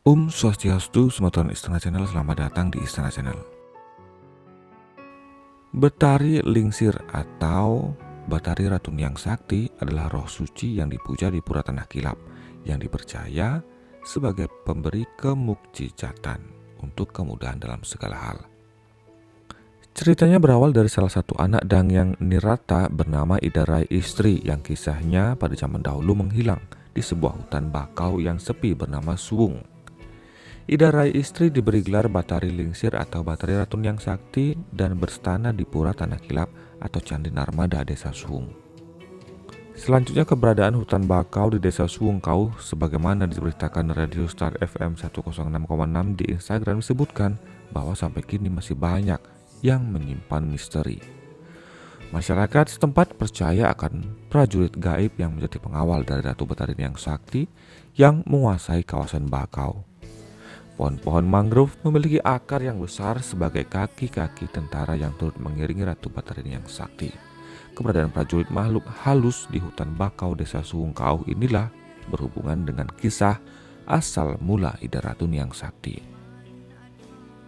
Om Swastiastu, Semeton Istana Channel, selamat datang di Istana Channel. Betari Lingsir atau Batari Ratu Nyang Sakti adalah roh suci yang dipuja di Pura Tanah Kilap, yang dipercaya sebagai pemberi kemukjizatan untuk kemudahan dalam segala hal. Ceritanya berawal dari salah satu anak Dangyang Nirata bernama Idarai Istri yang kisahnya pada zaman dahulu menghilang di sebuah hutan bakau yang sepi bernama Suwung. Idarai Istri diberi gelar Batari Lingsir atau Batari Ratu Nyang Sakti dan berstana di Pura Tanah Kilap atau Candi Narmada Desa Suwung. Selanjutnya keberadaan hutan bakau di Desa Suwung Kau sebagaimana diberitakan Radio Star FM 106,6 di Instagram disebutkan bahwa sampai kini masih banyak yang menyimpan misteri. Masyarakat setempat percaya akan prajurit gaib yang menjadi pengawal dari Ratu Batari Nyang Sakti yang menguasai kawasan bakau. Pohon-pohon mangrove memiliki akar yang besar sebagai kaki-kaki tentara yang turut mengiringi Ratu Batari Nyang Sakti. Keberadaan prajurit makhluk halus di hutan bakau Desa Suwung Kau inilah berhubungan dengan kisah asal mula Ida Ratu Nyang Sakti.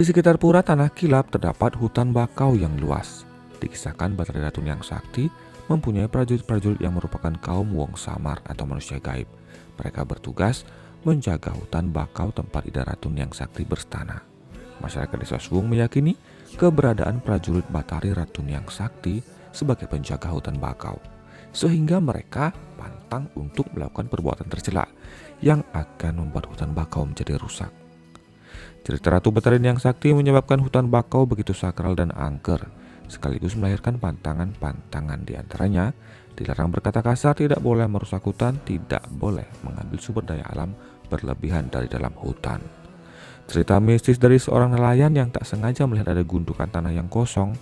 Di sekitar Pura Tanah Kilap terdapat hutan bakau yang luas. Dikisahkan Batari Ratu Nyang Sakti mempunyai prajurit-prajurit yang merupakan kaum Wong Samar atau manusia gaib. Mereka bertugas menjaga hutan bakau tempat Ida Ratu Nyang Sakti berstana. Masyarakat Desa Suwung meyakini keberadaan prajurit Batari Ratu Nyang Sakti sebagai penjaga hutan bakau, sehingga mereka pantang untuk melakukan perbuatan tercela yang akan membuat hutan bakau menjadi rusak. Cerita Ratu Batari Nyang Sakti menyebabkan hutan bakau begitu sakral dan angker, sekaligus melahirkan pantangan-pantangan, di antaranya dilarang berkata kasar, tidak boleh merusak hutan, tidak boleh mengambil sumber daya alam berlebihan dari dalam hutan. Cerita mistis dari seorang nelayan yang tak sengaja melihat ada gundukan tanah yang kosong,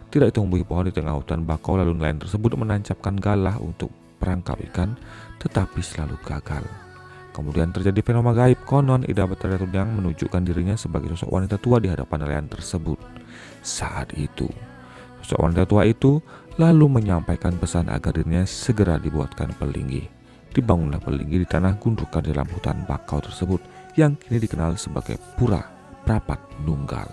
tidak ditumbuhi pohon di tengah hutan bakau, lalu nelayan tersebut menancapkan galah untuk perangkap ikan, tetapi selalu gagal. Kemudian terjadi fenomena gaib. Konon Ida Batari Ratu Nyang menunjukkan dirinya sebagai sosok wanita tua di hadapan nelayan tersebut. Saat itu, sosok wanita tua itu lalu menyampaikan pesan agar dirinya segera dibuatkan pelinggi. Dibangunlah pelinggi di tanah gundukan dalam hutan bakau tersebut yang kini dikenal sebagai Pura Prapat Nunggal.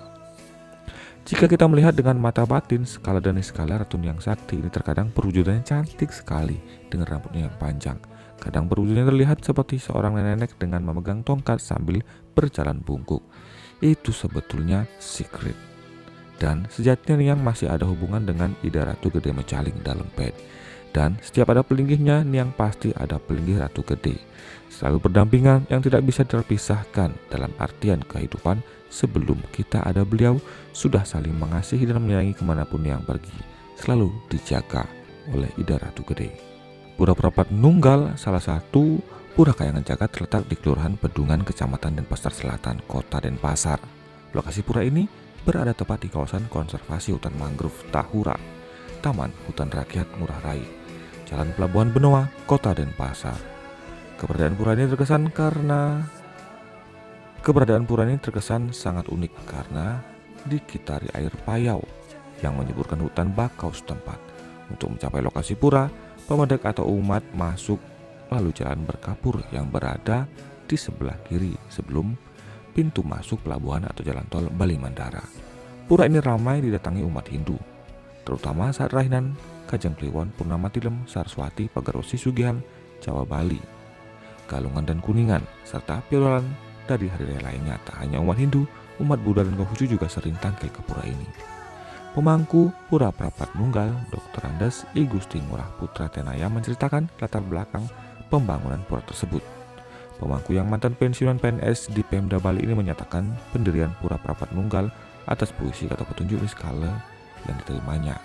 Jika kita melihat dengan mata batin, skala dan skala Ratu Nyang Sakti ini terkadang perwujudannya cantik sekali dengan rambutnya yang panjang. Kadang perwujudannya terlihat seperti seorang nenek dengan memegang tongkat sambil berjalan bungkuk. Itu sebetulnya secret. Dan sejatinya Niang masih ada hubungan dengan Ida Ratu Gede Mecaling dalam bed. Dan setiap ada pelinggihnya, Niang pasti ada pelinggih Ratu Gede. Selalu berdampingan yang tidak bisa terpisahkan dalam artian kehidupan. Sebelum kita ada beliau, sudah saling mengasihi dan menyayangi kemanapun Niang pergi. Selalu dijaga oleh Ida Ratu Gede. Pura Prapat Nunggal, salah satu pura kayangan jagat, terletak di Kelurahan Pedungan, Kecamatan Denpasar Selatan, Kota Denpasar. Lokasi pura ini berada tepat di kawasan konservasi hutan mangrove Tahura, Taman Hutan Rakyat Ngurah Rai, Jalan Pelabuhan Benoa, Kota Denpasar. Keberadaan pura ini terkesan sangat unik karena dikitari air payau yang menyuburkan hutan bakau setempat. Untuk mencapai lokasi pura, pemadek atau umat masuk melalui jalan berkapur yang berada di sebelah kiri sebelum pintu masuk pelabuhan atau jalan tol Bali Mandara. Pura ini ramai didatangi umat Hindu, terutama saat Rainan, Kajang Kliwon, Purnama Tilem, Saraswati, Pagarosi, Sugihan, Jawa Bali, Galungan dan Kuningan, serta Pirolan dari hari raya lainnya. Tak hanya umat Hindu, umat Buddha dan Konghucu juga sering tampil ke pura ini. Pemangku Pura Prapat Nunggal, Dr. Andes I Gusti Ngurah Putra Tenaya, menceritakan latar belakang pembangunan pura tersebut. Pemangku yang mantan pensiunan PNS di Pemda Bali ini menyatakan pendirian Pura Prapat Nunggal atas puisi atau petunjuk di skala yang diterimanya.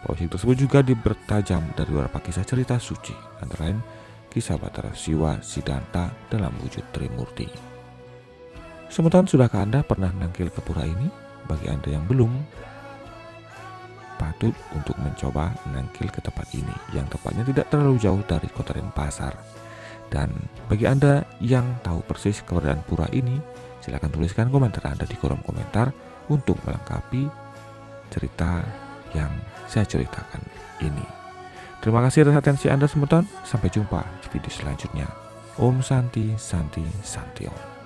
Puisi tersebut juga dibertajam dari beberapa kisah cerita suci, antara lain kisah Batara Siwa Siddhanta dalam wujud Trimurti. Sementara sudahkah Anda pernah nangkil ke pura ini? Bagi Anda yang belum, patut untuk mencoba nangkil ke tempat ini yang tepatnya tidak terlalu jauh dari Kota Denpasar. Dan bagi Anda yang tahu persis keberadaan pura ini, silakan tuliskan komentar Anda di kolom komentar untuk melengkapi cerita yang saya ceritakan ini. Terima kasih atas atensi Anda semua. Sampai jumpa di video selanjutnya. Om Santi Santi Santi Om.